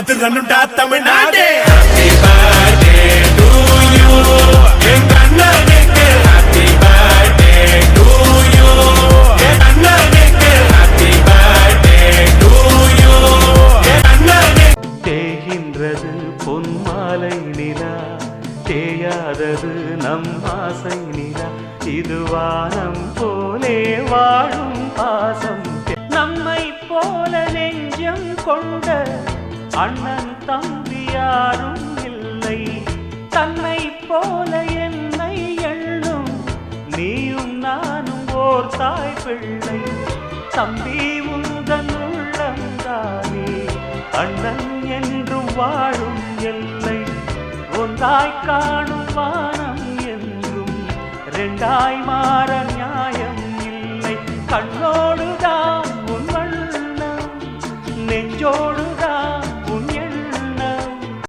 அதிரனுண்டா Tamil Nadu. Happy birthday to you எங்க அண்ணனுக்கு. Happy birthday to you எங்க அண்ணனுக்கு. Happy birthday to you எங்க அண்ணனுக்கு. தேகின்றது பொன்மாலை நிலா, தேயாதது நம் ஆசை நிலா. இது வானம் போலே வாழும் பாசம். நம்மை போல நெஞ்சம் கொண்ட அண்ணன் தம்பி யாரும் இல்லை. தன்னை போல என்னை எண்ணும் நீயும் நானும் ஓர் தாய் பிள்ளை. தம்பி உந்தன் உள்ளந்தானே அண்ணன் என்றும் வாழும் எல்லை. ஒன்றாய் காணும் வானம் என்றும் ரெண்டாய் மாற நியாயம் இல்லை. கண்ணோடுதான் உன் வண்ணம், நெஞ்சோடு